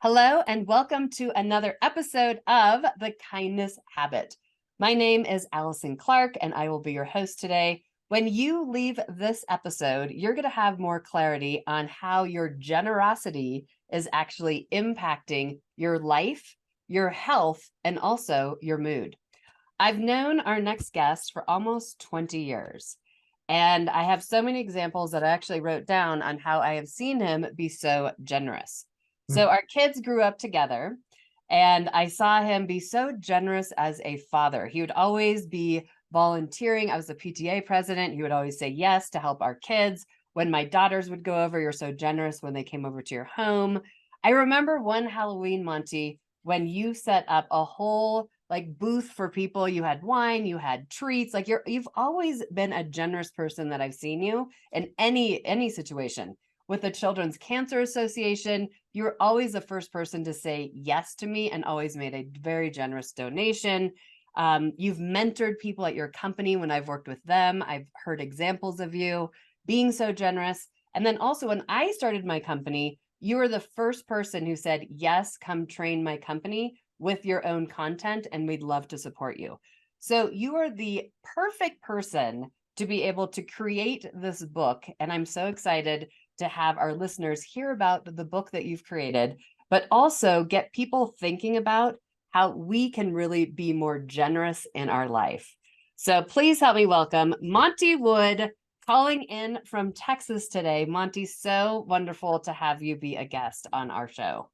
Hello, and welcome to another episode of The Kindness Habit. My name is Allison Clark, and I will be your host today. When you leave this episode, you're going to have more clarity on how your generosity is actually impacting your life, your health, and also your mood. I've known our next guest for almost 20 years, and I have so many examples that I actually wrote down on how I have seen him be so generous. So our kids grew up together, and I saw him be so generous as a father. He would always be volunteering. I was the PTA president. He would always say yes to help our kids. When my daughters would go over, you're so generous when they came over to your home. I remember one Halloween, Monte, when you set up a whole booth for people. You had wine, you had treats. You've always been a generous person that I've seen you in any situation. With the Children's Cancer Association, you were always the first person to say yes to me and always made a very generous donation. You've mentored people at your company when I've worked with them. I've heard examples of you being so generous. And then also when I started my company, you were the first person who said, yes, come train my company with your own content, and we'd love to support you. So you are the perfect person to be able to create this book. And I'm so excited to have our listeners hear about the book that you've created, but also get people thinking about how we can really be more generous in our life. So please help me welcome Monte Wood, calling in from Texas today. Monte, so wonderful to have you be a guest on our show.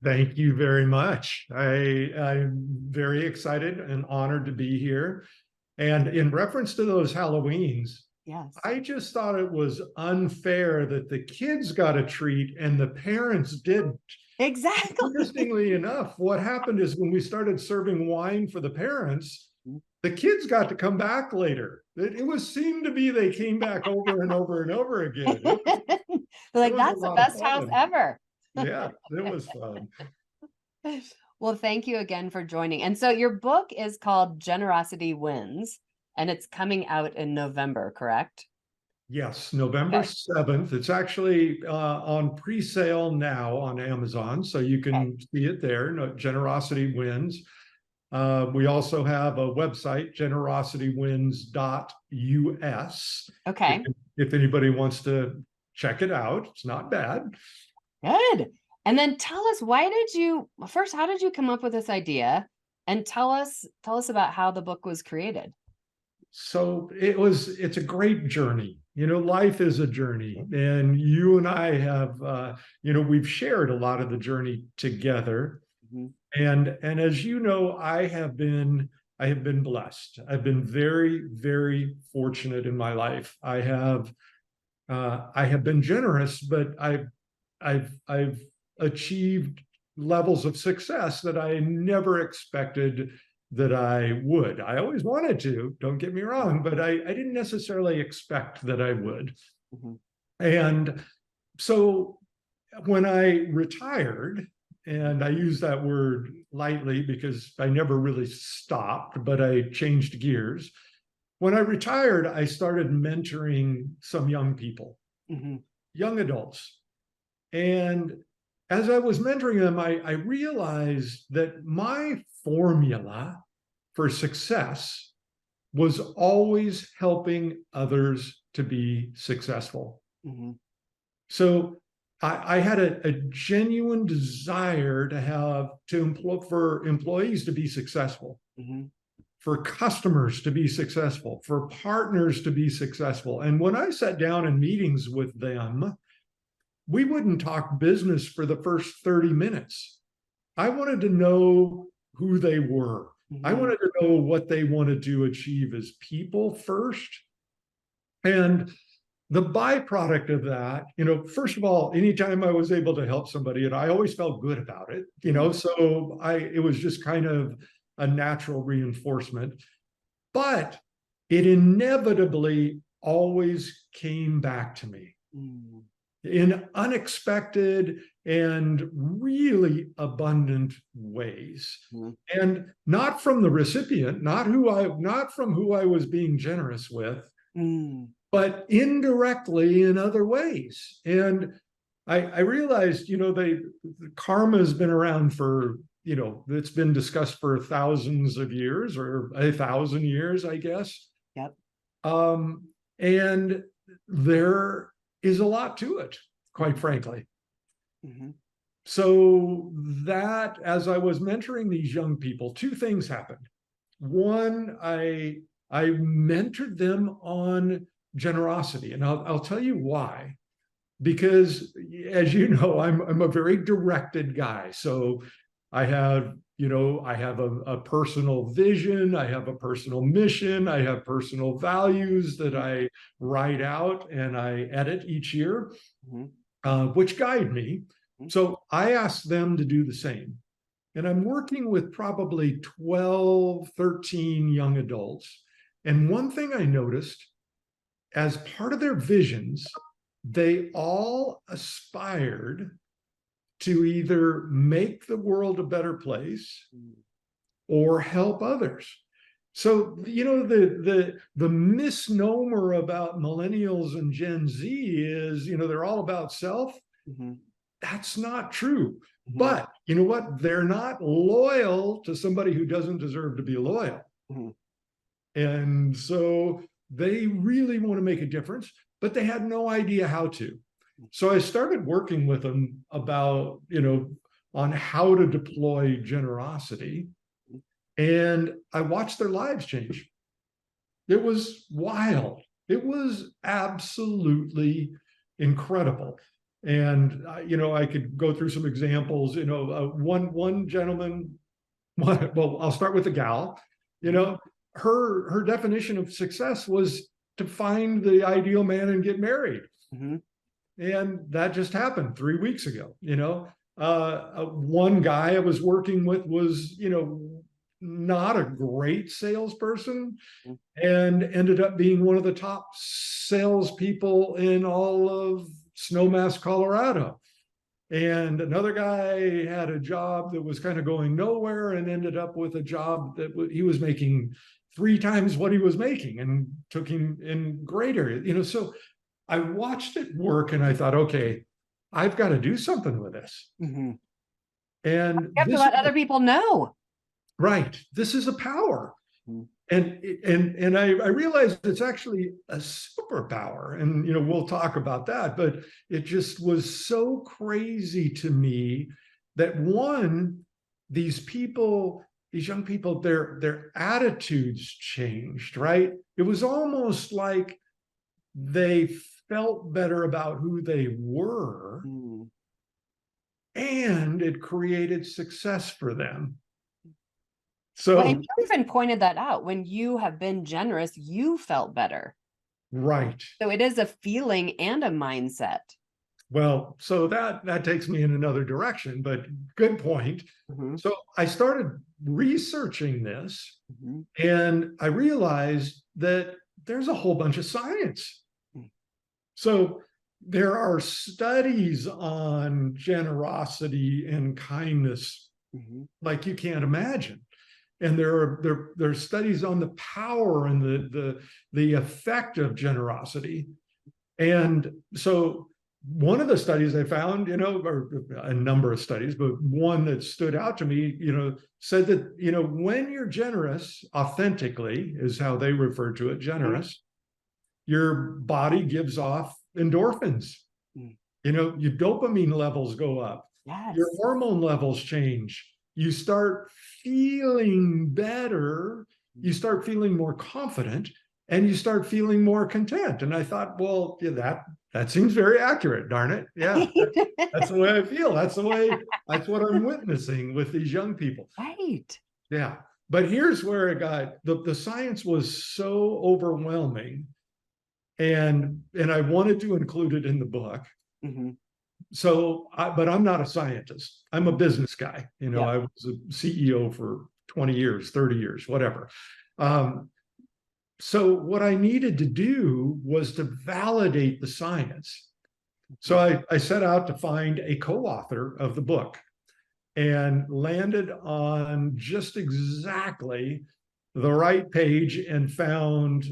Thank you very much. I'm very excited and honored to be here. And in reference to those Halloweens, Yes. I just thought it was unfair that the kids got a treat and the parents didn't. Exactly. Interestingly enough, what happened is when we started serving wine for the parents, the kids got to come back later. It seemed to be they came back over and over and over again. That's the best house ever. Yeah, it was fun. Well, thank you again for joining. And so your book is called Generosity Wins, and it's coming out in November, correct? Yes, November 7th. It's actually on pre-sale now on Amazon, so you can see it there. No, Generosity Wins. We also have a website, generositywins.us. Okay. If anybody wants to check it out, it's not bad. Good. And then tell us, how did you come up with this idea? And tell us about how the book was created. So it's a great journey. Life is a journey, and you and I have, we've shared a lot of the journey together. Mm-hmm. And as you know, I have been blessed. I've been very, very fortunate in my life. I have been generous, but I've achieved levels of success that I never expected that I would. I always wanted to, don't get me wrong, but I didn't necessarily expect that I would. Mm-hmm. And so when I retired, and I use that word lightly because I never really stopped, but I changed gears. When I retired, I started mentoring some young people, mm-hmm. young adults. And as I was mentoring them, I realized that my formula for success was always helping others to be successful. Mm-hmm. So I had a genuine desire for employees to be successful, mm-hmm. for customers to be successful, for partners to be successful. And when I sat down in meetings with them, we wouldn't talk business for the first 30 minutes. I wanted to know who they were. Mm-hmm. I wanted to know what they wanted to achieve as people first. And the byproduct of that, first of all, anytime I was able to help somebody, and I always felt good about it, so it was just kind of a natural reinforcement. But it inevitably always came back to me. Mm. In unexpected and really abundant ways. Mm-hmm. And not from the recipient, not from who I was being generous with, but indirectly in other ways. And I realized, karma has been around for, it's been discussed for thousands of years, or 1,000 years, I guess. Yep. And there is a lot to it, quite frankly. Mm-hmm. So that, as I was mentoring these young people, two things happened. One, I mentored them on generosity, and I'll tell you why. Because, as you know, I'm a very directed guy. So I have, I have a personal vision, I have a personal mission, I have personal values that I write out and I edit each year, which guide me. So I ask them to do the same. And I'm working with probably 12, 13 young adults. And one thing I noticed, as part of their visions, they all aspired to either make the world a better place or help others. So, the misnomer about millennials and Gen Z is, they're all about self. That's not true. But you know what? They're not loyal to somebody who doesn't deserve to be loyal. And so they really want to make a difference, but they had no idea how to. So I started working with them about, on how to deploy generosity. And I watched their lives change. It was wild. It was absolutely incredible. And, I could go through some examples. One gentleman, well, I'll start with the gal. Her definition of success was to find the ideal man and get married. And that just happened 3 weeks ago. One guy I was working with was, not a great salesperson, and ended up being one of the top salespeople in all of Snowmass, Colorado. And another guy had a job that was kind of going nowhere and ended up with a job that he was making 3 times what he was making, and took him in great area. So I watched it work and I thought, okay, I've got to do something with this. And you have to let other people know. Right. This is a power. And I realized it's actually a superpower. And, we'll talk about that. But it just was so crazy to me that, one, these young people, their attitudes changed, right? It was almost like they felt better about who they were, and it created success for them. So, well, and you even pointed that out. When you have been generous, you felt better. Right. So it is a feeling and a mindset. Well, so that takes me in another direction, but good point. So I started researching this, and I realized that there's a whole bunch of science. So there are studies on generosity and kindness like you can't imagine. And there are studies on the power and the effect of generosity. And so one of the studies I found, or a number of studies, but one that stood out to me, said that, when you're generous, authentically is how they refer to it, generous, your body gives off endorphins. Your dopamine levels go up. Yes. Your hormone levels change. You start feeling better. You start feeling more confident, and you start feeling more content. And I thought, well, yeah, that seems very accurate, darn it. Yeah, that's the way I feel. That's what I'm witnessing with these young people. Right. Yeah. But here's where it got, the science was so overwhelming, and I wanted to include it in the book. So, but I'm not a scientist. I'm a business guy. I was a CEO for 20 years, 30 years, whatever. So what I needed to do was to validate the science. So I set out to find a co-author of the book, and landed on just exactly the right page and found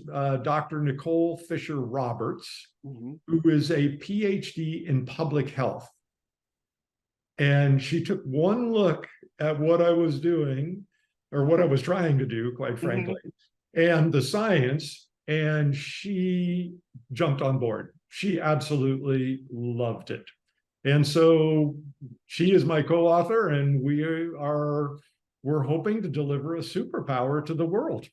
Dr. Nicole Fisher Roberts, who is a PhD in public health. And she took one look at what I was doing, or what I was trying to do, quite frankly, and the science, and she jumped on board. She absolutely loved it. And so she is my co-author, and we're hoping to deliver a superpower to the world.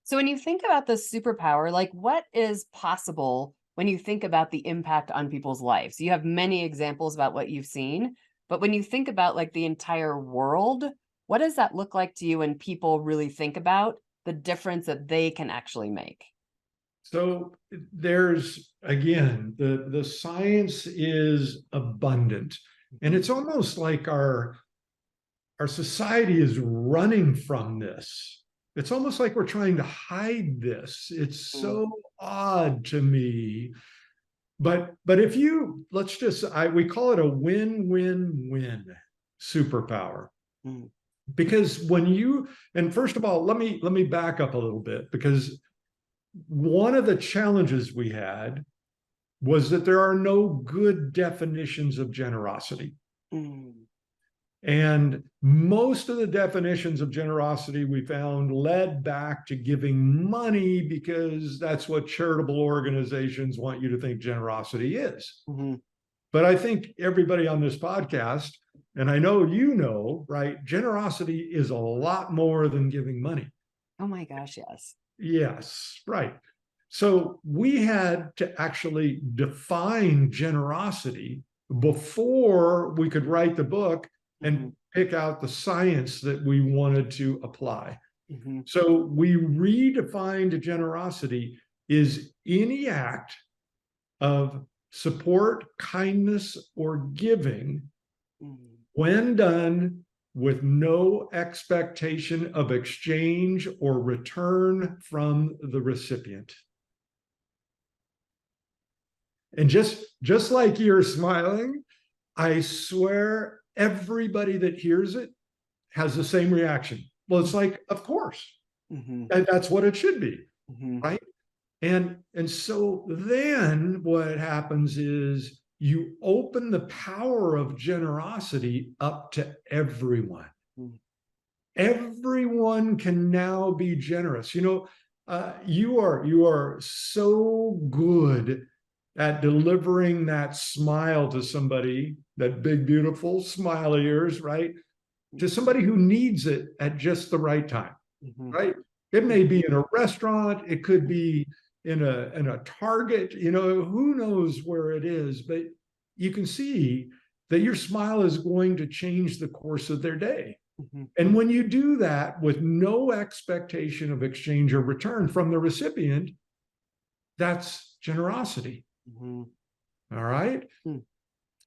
So when you think about the superpower, like what is possible when you think about the impact on people's lives? You have many examples about what you've seen, but when you think about like the entire world, what does that look like to you when people really think about the difference that they can actually make? So there's, again, the science is abundant, and it's almost like our society is running from this. It's almost like we're trying to hide this. It's so odd to me. But if you, we call it a win-win-win superpower. Because and first of all, let me back up a little bit, because one of the challenges we had was that there are no good definitions of generosity. And most of the definitions of generosity we found led back to giving money, because that's what charitable organizations want you to think generosity is. But I think everybody on this podcast, and I know right, generosity is a lot more than giving money. Oh my gosh, yes. Yes, right. So we had to actually define generosity before we could write the book and pick out the science that we wanted to apply. So we redefined generosity is any act of support, kindness, or giving when done with no expectation of exchange or return from the recipient. And just like you're smiling, I swear everybody that hears it has the same reaction. Well, it's like, of course. And that's what it should be, right? And so then what happens is you open the power of generosity up to everyone. Everyone can now be generous. You are so good at delivering that smile to somebody, that big, beautiful smile of yours, right? To somebody who needs it at just the right time, right? It may be in a restaurant, it could be in a Target, who knows where it is, but you can see that your smile is going to change the course of their day. And when you do that with no expectation of exchange or return from the recipient, that's generosity. All right.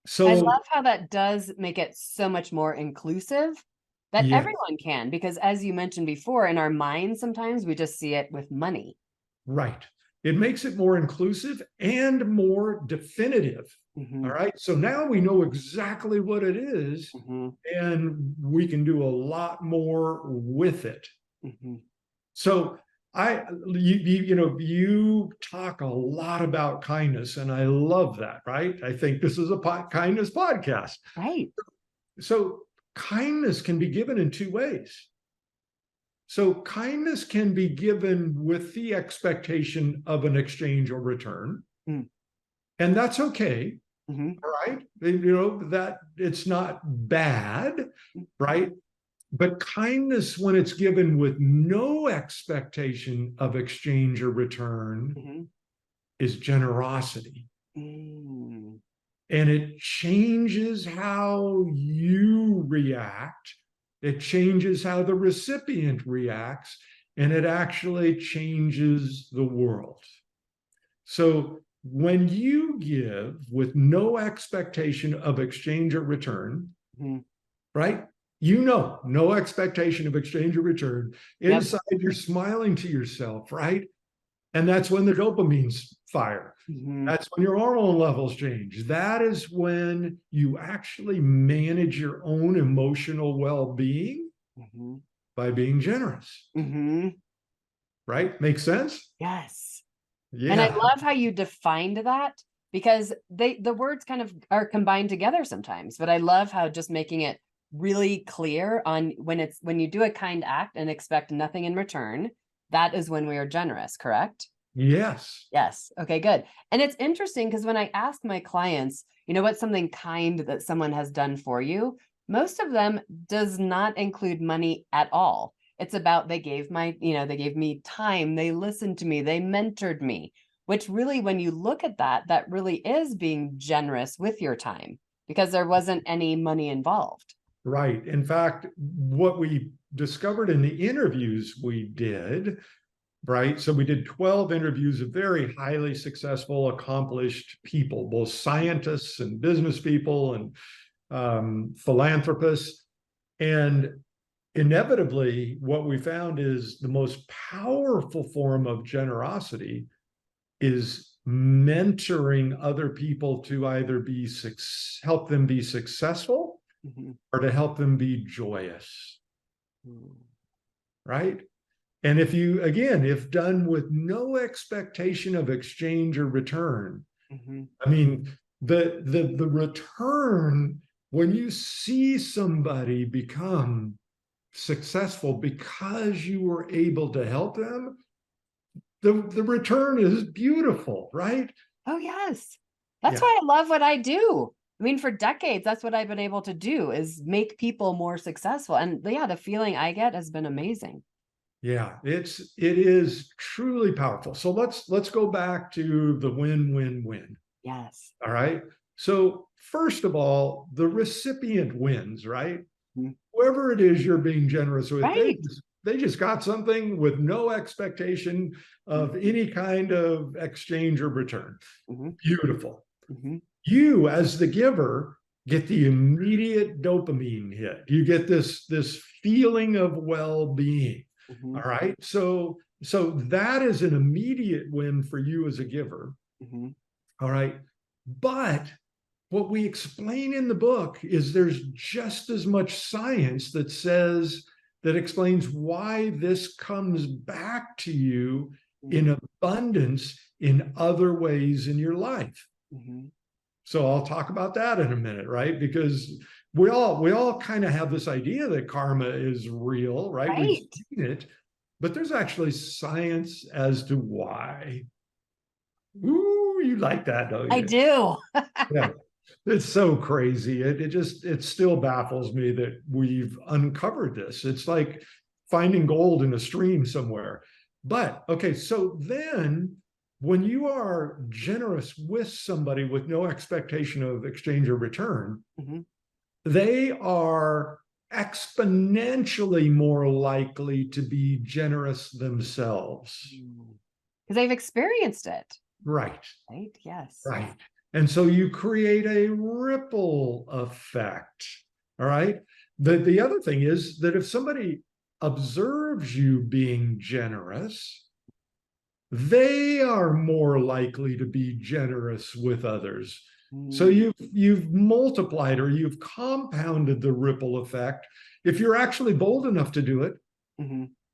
So I love how that does make it so much more inclusive that everyone can, because as you mentioned before, in our minds, sometimes we just see it with money. Right. It makes it more inclusive and more definitive. All right. So now we know exactly what it is, and we can do a lot more with it. So you talk a lot about kindness, and I love that, right? I think this is a kindness podcast. Right. So kindness can be given in two ways. So kindness can be given with the expectation of an exchange or return. And that's okay. Right? That it's not bad, right? But kindness, when it's given with no expectation of exchange or return, is generosity. And it changes how you react. It changes how the recipient reacts, and it actually changes the world. So when you give with no expectation of exchange or return, right? No expectation of exchange or return. Inside, you're smiling to yourself, right? And that's when the dopamines fire. That's when your hormone levels change. That is when you actually manage your own emotional well-being by being generous. Mm-hmm. Right? Makes sense? Yes. And I Yeah. love how you defined that, because the words kind of are combined together sometimes, but I love how just making it really clear on when you do a kind act and expect nothing in return, that is when we are generous, correct? Yes. Yes. Okay, good. And it's interesting because when I ask my clients, what's something kind that someone has done for you, most of them does not include money at all. It's about they gave me time, they listened to me, they mentored me, which really, when you look at that, that really is being generous with your time because there wasn't any money involved. Right. In fact, what we discovered in the interviews we did, right? So we did 12 interviews of very highly successful, accomplished people, both scientists and business people and philanthropists. And inevitably, what we found is the most powerful form of generosity is mentoring other people to either help them be successful Mm-hmm. or to help them be joyous, Mm-hmm. right? And if done with no expectation of exchange or return, Mm-hmm. I mean, the return, when you see somebody become successful because you were able to help them, the return is beautiful, right? Oh, yes. That's Yeah, why I love what I do. I mean, for decades, that's what I've been able to do, is make people more successful. And yeah, the feeling I get has been amazing. yeah, it is truly powerful. So let's go back to the win-win-win. Yes. All right. So first of all, the recipient wins, right? Mhm. Whoever it is you're being generous with, Right. they just got something with no expectation of any kind of exchange or return. Hmm. Beautiful. Hmm. You, as the giver, get the immediate dopamine hit. You get this feeling of well-being. Hmm. All right. So that is an immediate win for you as a giver. Hmm. All right. But what we explain in the book is there's just as much science that explains why this comes back to you in abundance in other ways in your life. Hmm. So I'll talk about that in a minute, right? Because we all kind of have this idea that karma is real, right? We've Right. seen it, but there's actually science as to why. Ooh, you like that, don't I you? do. Yeah. It's so crazy. It still baffles me that we've uncovered this. It's like finding gold in a stream somewhere. But okay, so then when you are generous with somebody with no expectation of exchange or return, Hmm. they are exponentially more likely to be generous themselves. Because they've experienced it. Right. Right. Yes. Right. And so you create a ripple effect. All right. The other thing is that if somebody observes you being generous, they are more likely to be generous with others. So Mm-hmm. you've multiplied or you've compounded the ripple effect if you're actually bold enough to do it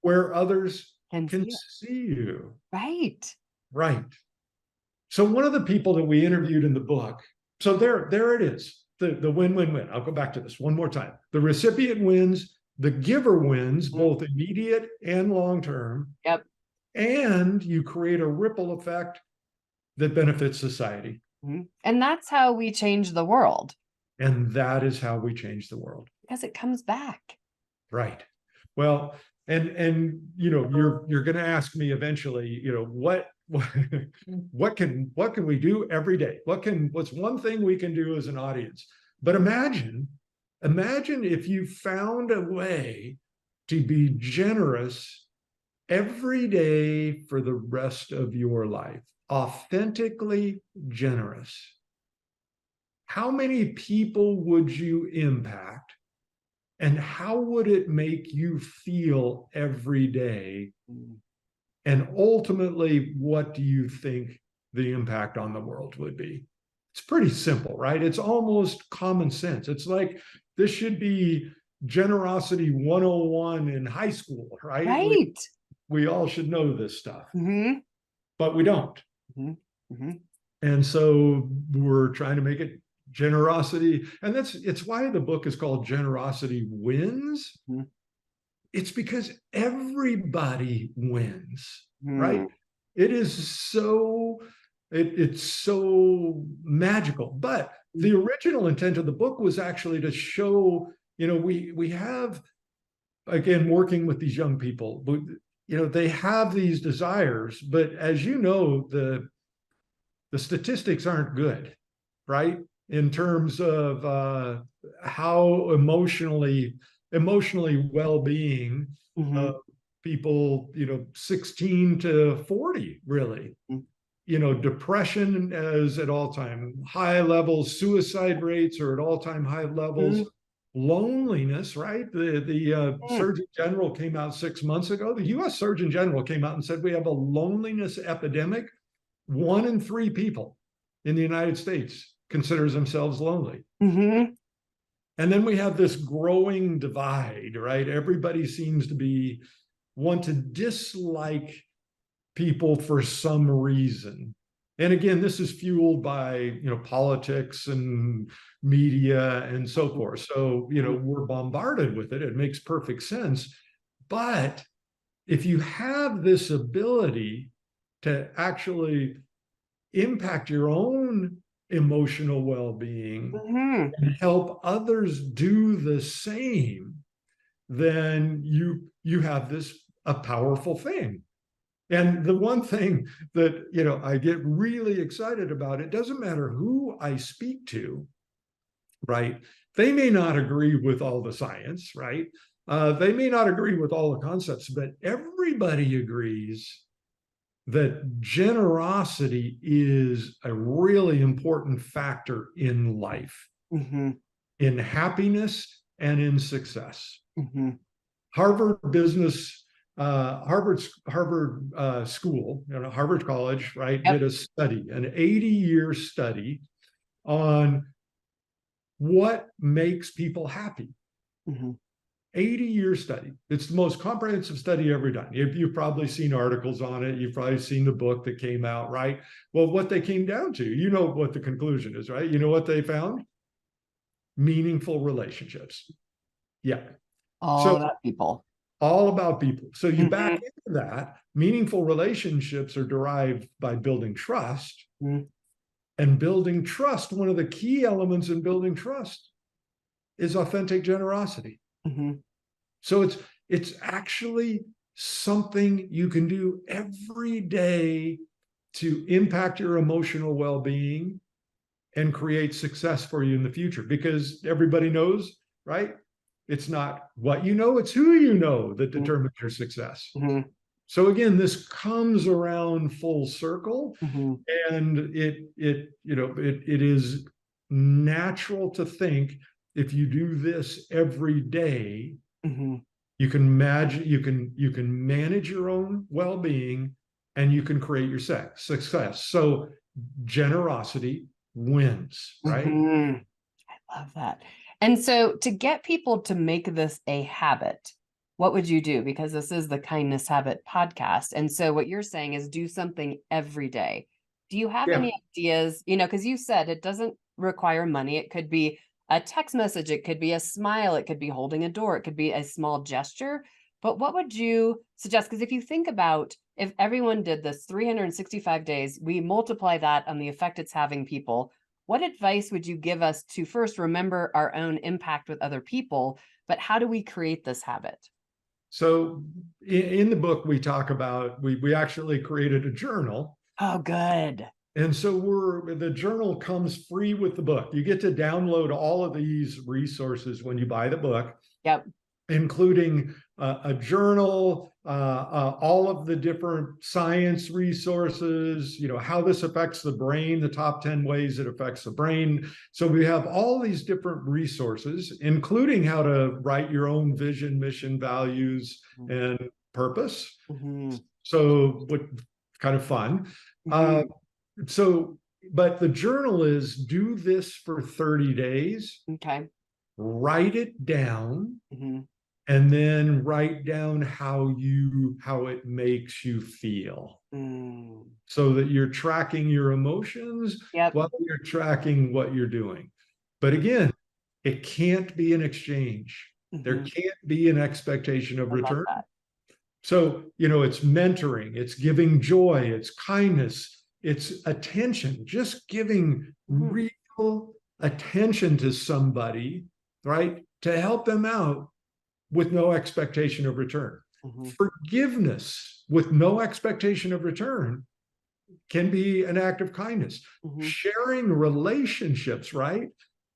where others Can can see it. see you. Right. Right. So one of the people that we interviewed in the book, so there it is, the win-win-win. I'll go back to this one more time. The recipient wins, the giver wins, Mhm. both immediate and long term, Yep. and you create a ripple effect that benefits society. Mhm. And that's how we change the world, And that is how we change the world. because it comes back. Right. Well, and you're going to ask me eventually, what can we do every day? What's one thing we can do as an audience? But imagine if you found a way to be generous every day for the rest of your life, authentically generous. How many people would you impact? And how would it make you feel every day? Mm. And ultimately, what do you think the impact on the world would be? It's pretty simple, right? It's almost common sense. It's like this should be generosity 101 in high school, right? Right. We all should know this stuff, Mm-hmm. but we don't. Mm-hmm. Mm-hmm. And so we're trying to make it generosity. And it's why the book is called Generosity Wins. Mm-hmm. It's because everybody wins, Mm-hmm. right? It is so it's so magical. But the original intent of the book was actually to show, we have, again, working with these young people, they have these desires, but as you know, the statistics aren't good, right? In terms of how emotionally well-being Mm-hmm. people, 16 to 40, really. Depression is at all-time high levels, suicide rates are at all-time high levels. Mm-hmm. Loneliness, right? The Surgeon General came out 6 months ago. The US Surgeon General came out and said we have a loneliness epidemic. 1 in 3 people in the United States considers themselves lonely. Mm-hmm. And then we have this growing divide, right? Everybody seems to want to dislike people for some reason. And again, this is fueled by, politics and media and so forth. So, we're bombarded with it. It makes perfect sense. But if you have this ability to actually impact your own emotional well-being Mm-hmm. and help others do the same, then you have a powerful thing. And the one thing that I get really excited about, it doesn't matter who I speak to, right? They may not agree with all the science, right? They may not agree with all the concepts, but everybody agrees that generosity is a really important factor in life, Mm-hmm. in happiness and in success. Mm-hmm. Harvard Business, Harvard School, Harvard College, right, Yep. did a study, an 80-year study on what makes people happy. Mm-hmm. 80-year study. It's the most comprehensive study ever done. You've probably seen articles on it. You've probably seen the book that came out, right? Well, what they came down to, what the conclusion is, right? You know what they found? Meaningful relationships. Yeah. All So about people. all about people. So you back Mm-hmm. into that, meaningful relationships are derived by building trust. Mm-hmm. And building trust, one of the key elements in building trust is authentic generosity. Mm-hmm. So it's actually something you can do every day to impact your emotional well-being and create success for you in the future, because everybody knows, right? It's not what you know, it's who you know that determines your success. Mm-hmm. So again, this comes around full circle, Mm-hmm. and it is natural to think if you do this every day, Mm-hmm. you can manage your own well-being and you can create your success. So generosity wins, right? Mm-hmm. I love that. And so to get people to make this a habit, what would you do? Because this is the Kindness Habit podcast. And so what you're saying is do something every day. Do you have Yeah. any ideas? Because you said it doesn't require money. It could be a text message. It could be a smile. It could be holding a door. It could be a small gesture. But what would you suggest? Because if you think about if everyone did this 365 days, we multiply that on the effect it's having people. What advice would you give us to first remember our own impact with other people, but how do we create this habit? So in the book, we talk about, we actually created a journal. Oh, good. And so the journal comes free with the book. You get to download all of these resources when you buy the book. Yep. Including a journal, all of the different science resources, how this affects the brain, the top 10 ways it affects the brain. So we have all these different resources, including how to write your own vision, mission, values, and purpose. Mm-hmm. So what kind of fun. Mm-hmm. But the journal is do this for 30 days. Okay. write it down, Mm-hmm. and then write down how it makes you feel, Mm. so that you're tracking your emotions Yep. while you're tracking what you're doing. But again, it can't be an exchange. There Mm-hmm. can't be an expectation of I love return. that. So, it's mentoring, it's giving joy, it's kindness, it's attention, just giving Mm-hmm. real attention to somebody, right? To help them out with no expectation of return. Mm-hmm. Forgiveness with no expectation of return can be an act of kindness. Mm-hmm. Sharing relationships, right?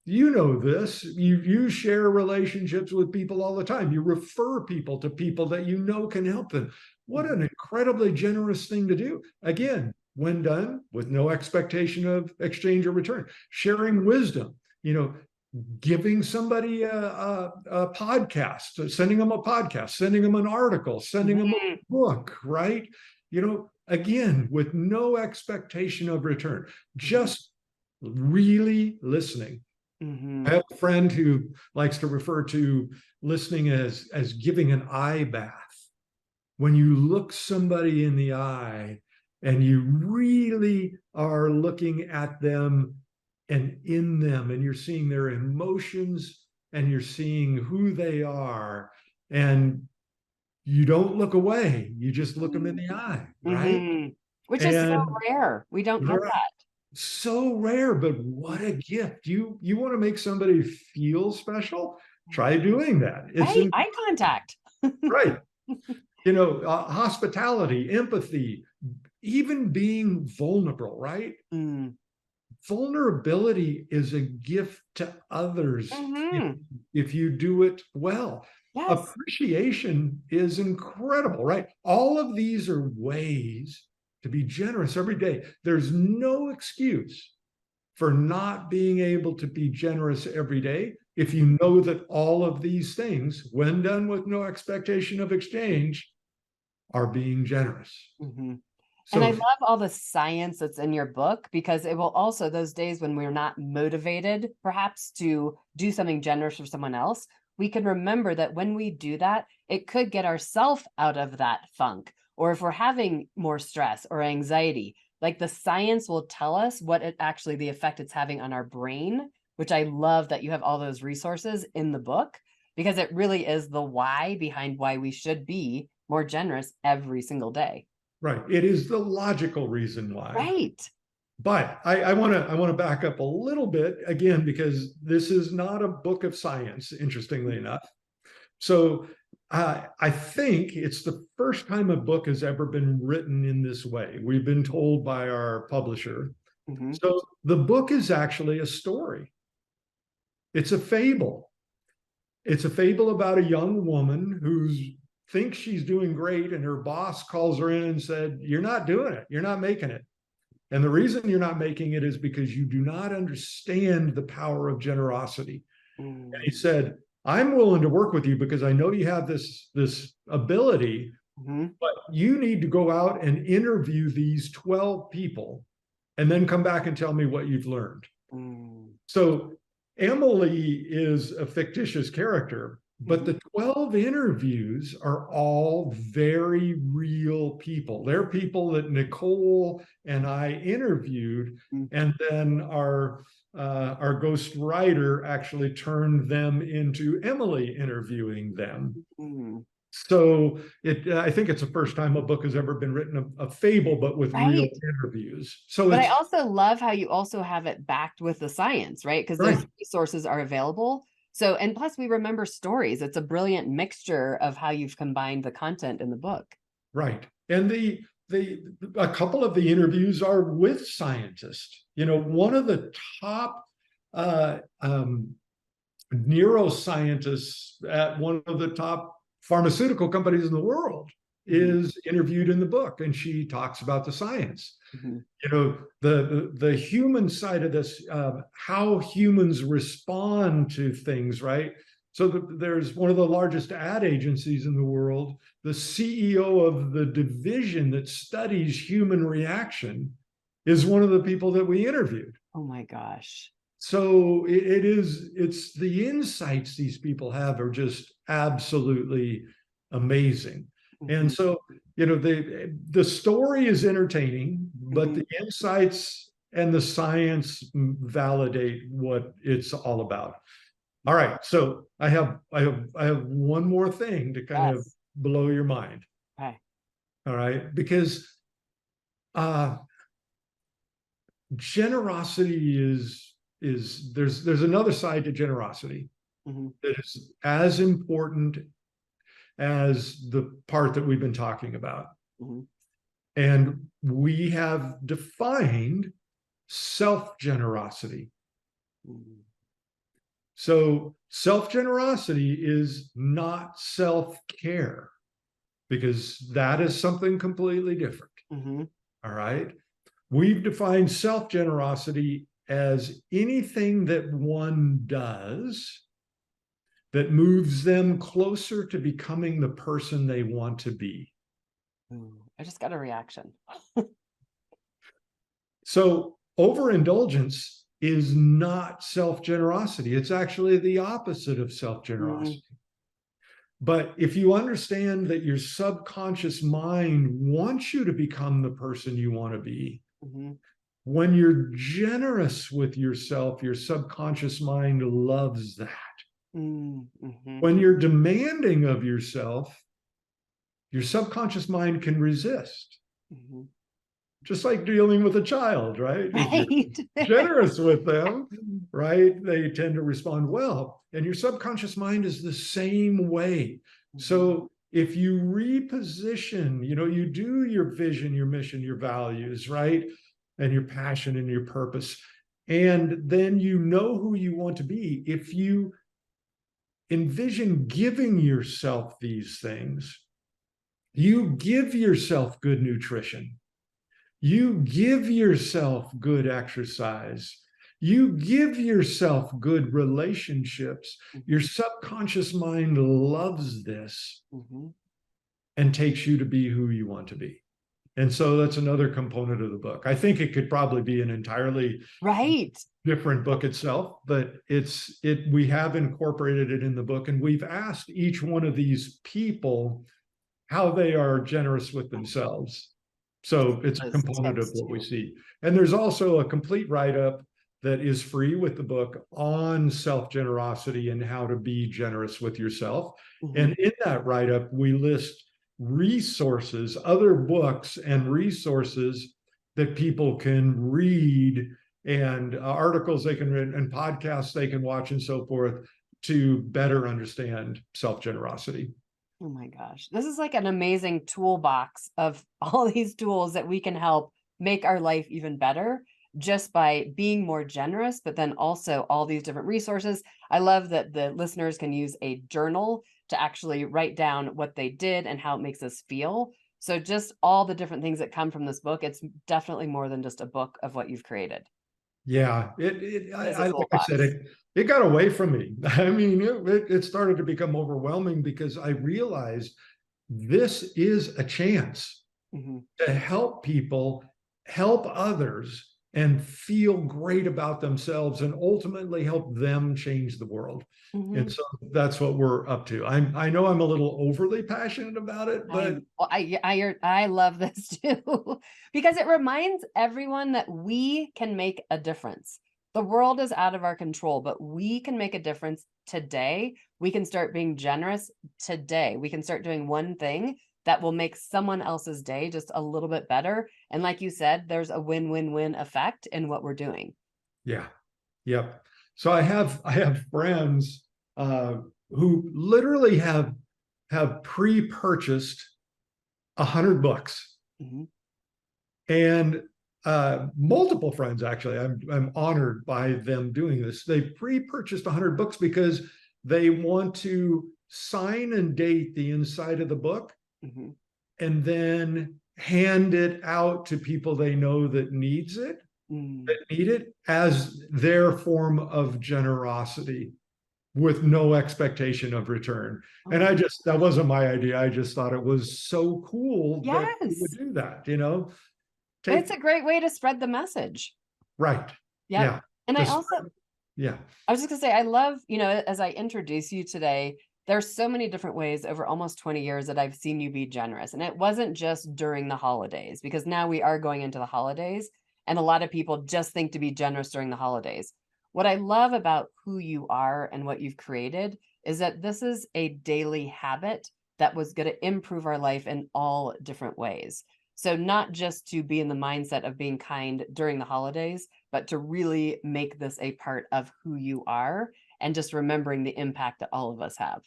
You know this. You share relationships with people all the time. You refer people to people that you know can help them. What an incredibly generous thing to do. Again, when done with no expectation of exchange or return. Sharing wisdom, giving somebody a podcast, sending them a podcast, sending them an article, sending them a Mm-hmm. book, right? Again, with no expectation of return, just really listening. Mm-hmm. I have a friend who likes to refer to listening as giving an eye bath. When you look somebody in the eye and you really are looking at them and in them, and you're seeing their emotions and you're seeing who they are, and you don't look away, you just look them in the eye, right? Mm-hmm. Which is so And rare. We don't get right, that. so rare, but what a gift. You want to make somebody feel special? Try doing that. It's Right. Eye contact. right. Hospitality, empathy, even being vulnerable, right? Mm. Vulnerability is a gift to others if, Mm-hmm. if you do it well. Yes. Appreciation is incredible, right? All of these are ways to be generous every day. There's no excuse for not being able to be generous every day if you know that all of these things, when done with no expectation of exchange, are being generous. Mm-hmm. And I So, love all the science that's in your book, because it will also, those days when we're not motivated, perhaps, to do something generous for someone else, we can remember that when we do that, it could get ourselves out of that funk. Or if we're having more stress or anxiety, like the science will tell us what it actually, the effect it's having on our brain, which I love that you have all those resources in the book, because it really is the why behind why we should be more generous every single day. right, it is the logical reason why. Right. But I want to back up a little bit again, because this is not a book of science, interestingly enough. So I think it's the first time a book has ever been written in this way. We've been told by our publisher. Mm-hmm. So the book is actually a story. It's a fable. It's a fable about a young woman who thinks she's doing great, and her boss calls her in and said, "You're not doing it. You're not making it. And the reason you're not making it is because you do not understand the power of generosity." And he Mm-hmm. said, "I'm willing to work with you because I know you have this ability, but you need to go out and interview these 12 people and then come back and tell me what you've learned." Mm-hmm. So Emily is a fictitious character, but the 12 interviews are all very real people. They're people that Nicole and I interviewed, and then our ghost writer actually turned them into Emily interviewing them. Mm-hmm. So I think it's the first time a book has ever been written, a fable, but with real Right. interviews. So But I it's also love how you also have it backed with the science, right? Because those right. resources are available. So, and plus we remember stories. It's a brilliant mixture of how you've combined the content in the book. Right. And the a couple of the interviews are with scientists. One of the top uh, um, neuroscientists at one of the top pharmaceutical companies in the world is interviewed in the book, and she talks about the science. Mm-hmm. The human side of this, how humans respond to things, right? So there's one of the largest ad agencies in the world. The CEO of the division that studies human reaction is one of the people that we interviewed. Oh my gosh. So it's the insights these people have are just absolutely amazing. And so, the story is entertaining, but the insights and the science validate what it's all about. All right, so I have one more thing to kind of Yes. blow your mind. Okay. All right, because uh generosity is there's another side to generosity Mhm. that is as important as the part that we've been talking about. Mhm. And we have defined self generosity. Mhm. So, self generosity is not self care, because that is something completely different. Mhm. All right. We've defined self generosity as anything that one does that moves them closer to becoming the person they want to be. Ooh, I just got a reaction. So, overindulgence is not self generosity. It's actually the opposite of self Mhm. generosity. But if you understand that your subconscious mind wants you to become the person you want to be, Mhm. when you're generous with yourself, your subconscious mind loves that. Mhm. When you're demanding of yourself, your subconscious mind can resist. Mhm. Just like dealing with a child, right? If you're Right. generous with them, right, they tend to respond well. And your subconscious mind is the same way. Mhm. So if you reposition, you do your vision, your mission, your values, right? And your passion and your purpose. And then you know who you want to be. If you envision giving yourself these things, you give yourself good nutrition. You give yourself good exercise. You give yourself good relationships. Your Mhm. subconscious mind loves this Mhm. and takes you to be who you want to be. And so that's another component of the book. I think it could probably be an entirely Right. different book itself, but we have incorporated it in the book, and we've asked each one of these people how they are generous with themselves. So it's a Those component of tips what we too. see. And there's also a complete write-up that is free with the book on self-generosity and how to be generous with yourself. Mhm. And in that write-up, we list resources, other books and resources that people can read, and articles they can read, and podcasts they can watch, and so forth, to better understand self-generosity. Oh my gosh. This is like an amazing toolbox of all these tools that we can help make our life even better just by being more generous, but then also all these different resources. I love that the listeners can use a journal to actually write down what they did and how it makes us feel. So, just all the different things that come from this book, it's definitely more than just a book of what you've created. Yeah, It is a like I said, toolbox. it got away from me. I mean, it started to become overwhelming because I realized this is a chance Hmm. to help people, help others, and feel great about themselves, and ultimately help them change the world. And Hmm. so that's what we're up to. I know I'm a little overly passionate about it, but I love this too because it reminds everyone that we can make a difference. The world is out of our control, but we can make a difference today. We can start being generous today. We can start doing one thing that will make someone else's day just a little bit better. And like you said, there's a win-win-win effect in what we're doing. yeah, yep. So I have friends who literally have pre-purchased 100 books, Mhm. and multiple friends, actually. I'm honored by them doing this. They pre-purchased 100 books because they want to sign and date the inside of the book, Mhm. and then hand it out to people they know that Mm. need it as their form of generosity, with no expectation of return. Oh And my that gosh. wasn't my idea. I just thought it was so cool that we would Yes. do that. It's Take a great way to spread the message. right. Yep. Yeah. And I Just also Yeah. I was just gonna say, I love, as I introduce you today, there's so many different ways over almost 20 years that I've seen you be generous. And it wasn't just during the holidays, because now we are going into the holidays, and a lot of people just think to be generous during the holidays. What I love about who you are and what you've created is that this is a daily habit that was going to improve our life in all different ways. So, not just to be in the mindset of being kind during the holidays, but to really make this a part of who you are and just remembering the impact that all of us have.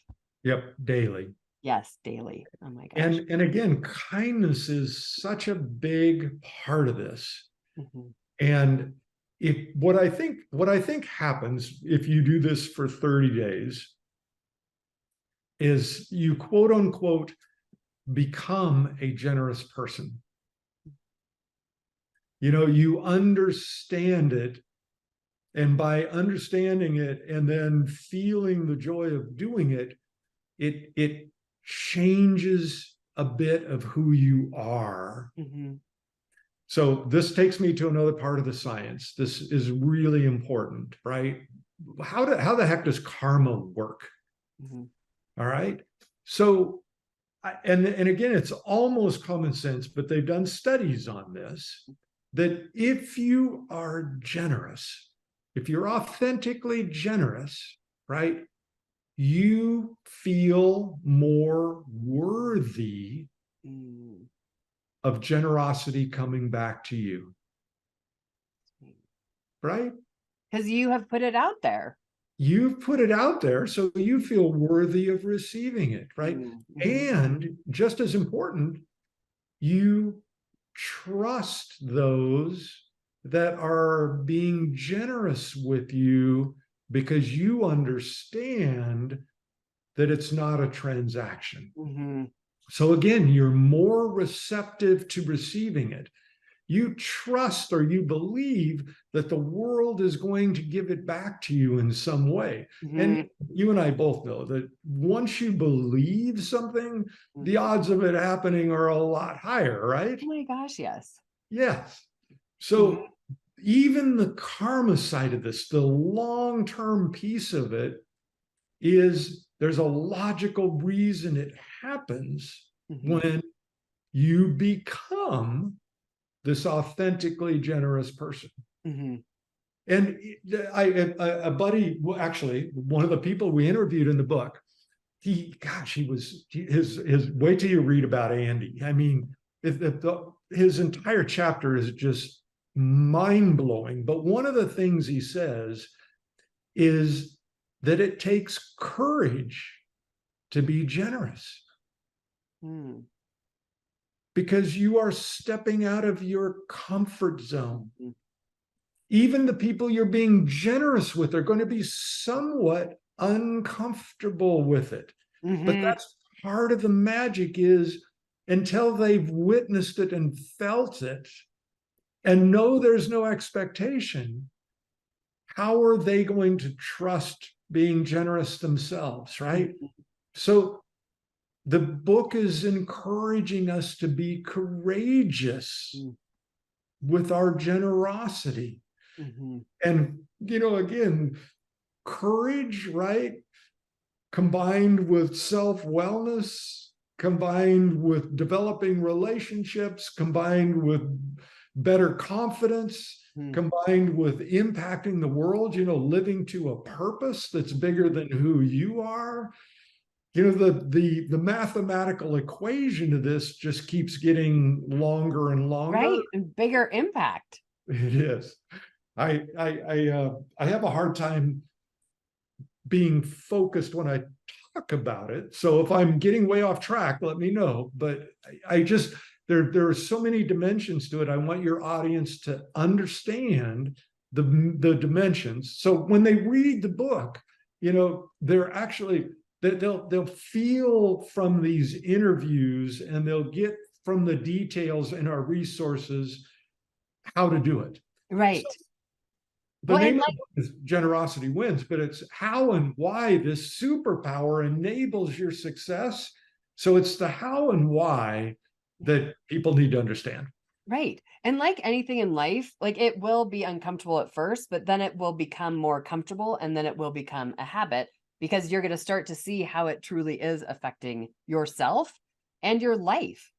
Yep. Daily. Yes, daily. Oh my gosh. And again, kindness is such a big part of this. Mhm. And if what I think happens if you do this for 30 days is you quote unquote become a generous person. You understand it, and by understanding it and then feeling the joy of doing it, it changes a bit of who you are. Mhm. So this takes me to another part of the science. This is really important, right? How the heck does karma work? Mhm. All right. So and again, it's almost common sense, but they've done studies on this, that if you are generous, if you're authentically generous, right, you feel more worthy Mm. of generosity coming back to you, right? Because you have put it out there. You've put it out there, so you feel worthy of receiving it, right? Mhm. And just as important, you trust those that are being generous with you because you understand that it's not a transaction. Mhm. So again, you're more receptive to receiving it. You trust or you believe that the world is going to give it back to you in some way. And Mhm. you and I both know that once you believe something, Mhm. the odds of it happening are a lot higher, right? Oh my gosh, yes. Yes. Mhm. So even the karma side of this, the long-term piece of it, is there's a logical reason it happens Mhm. when you become this authentically generous person. Mhm. And a buddy, actually, one of the people we interviewed in the book, he was his. Wait till you read about Andy. I mean, his entire chapter is just mind blowing. But one of the things he says is that it takes courage to be generous, Mhm. because you are stepping out of your comfort zone. Mhm. Even the people you're being generous with are going to be somewhat uncomfortable with it. But Mhm. that's part of the magic, is until they've witnessed it and felt it and know there's no expectation, how are they going to trust being generous themselves, right? Mhm. So the book is encouraging us to be courageous with our generosity. Mhm. And, again, courage, right? Combined with self wellness, combined with developing relationships, combined with better confidence, Mhm. combined with impacting the world, living to a purpose that's bigger than who you are. The mathematical equation to this just keeps getting longer and longer. Right. And bigger impact. It is. I have a hard time being focused when I talk about it. So if I'm getting way off track, let me know. But I just there are so many dimensions to it. I want your audience to understand the dimensions. So when they read the book, they're actually they'll feel from these interviews, and they'll get from the details in our resources how to do it. So Right. the Well, and name of like, the book is Generosity Wins, but it's how and why this superpower enables your success. So it's the how and why that people need to understand. Right. And like anything in life, like it will be uncomfortable at first, but then it will become more comfortable and then it will become a habit because you're going to start to see how it truly is affecting yourself and your life.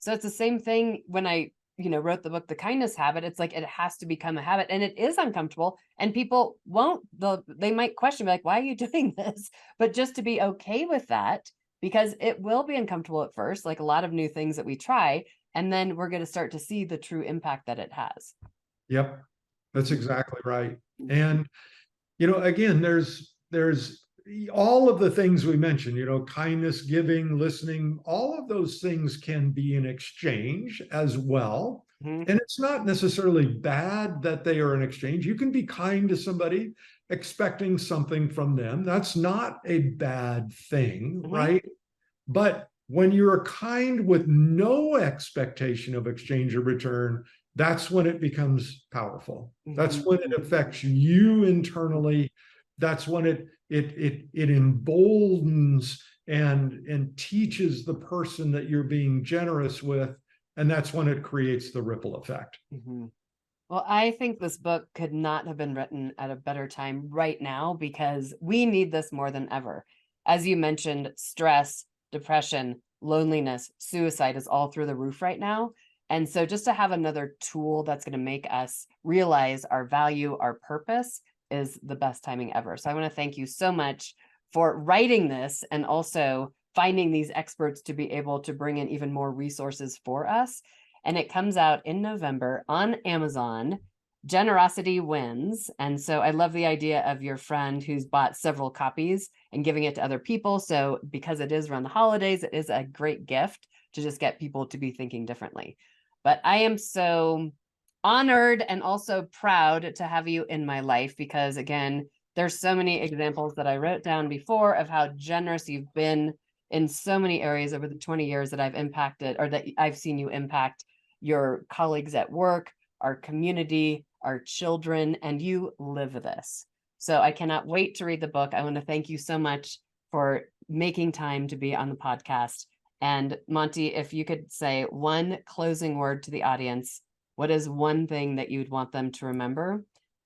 So it's the same thing when I, wrote the book The Kindness Habit. It's like it has to become a habit and it is uncomfortable and people won't they might question me like, why are you doing this? But just to be okay with that because it will be uncomfortable at first, like a lot of new things that we try, and then we're going to start to see the true impact that it has. Yep, that's Mhm. exactly right. Mhm. And again, there's all of the things we mentioned, kindness, giving, listening, all of those things can be in exchange as well. Mhm. And it's not necessarily bad that they are in exchange. You can be kind to somebody expecting something from them. That's not a bad thing, Mhm. right? But when you're kind with no expectation of exchange or return, that's when it becomes powerful. That's Mhm. when it affects you internally. That's when it emboldens and teaches the person that you're being generous with. And that's when it creates the ripple effect. Mhm. Well, I think this book could not have been written at a better time right now because we need this more than ever. As you mentioned, stress, depression, loneliness, suicide is all through the roof right now. And so just to have another tool that's going to make us realize our value, our purpose is the best timing ever. So I want to thank you so much for writing this and also finding these experts to be able to bring in even more resources for us. And it comes out in November on Amazon. Generosity wins. And so I love the idea of your friend who's bought several copies and giving it to other people. So because it is around the holidays, it is a great gift to just get people to be thinking differently. But I am so honored and also proud to have you in my life because again, there's so many examples that I wrote down before of how generous you've been in so many areas over the 20 years that I've impacted or that I've seen you impact your colleagues at work, our community, our children, and you live this. So I cannot wait to read the book. I want to thank you so much for making time to be on the podcast. And Monte, if you could say one closing word to the audience, what is one thing that you'd want them to remember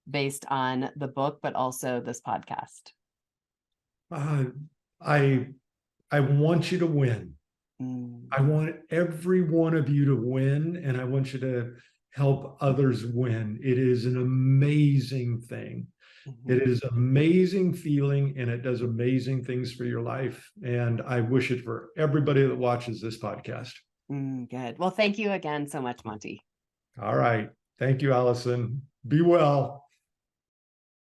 based on the book, but also this podcast? Uh, I I want you to win. Mm. I want every one of you to win, and I want you to help others win. It is an amazing thing. It Mhm. is an amazing feeling, and it does amazing things for your life. And I wish it for everybody that watches this podcast. Good. Well, thank you again so much, Monte. All right. Thank you, Allison. Be well.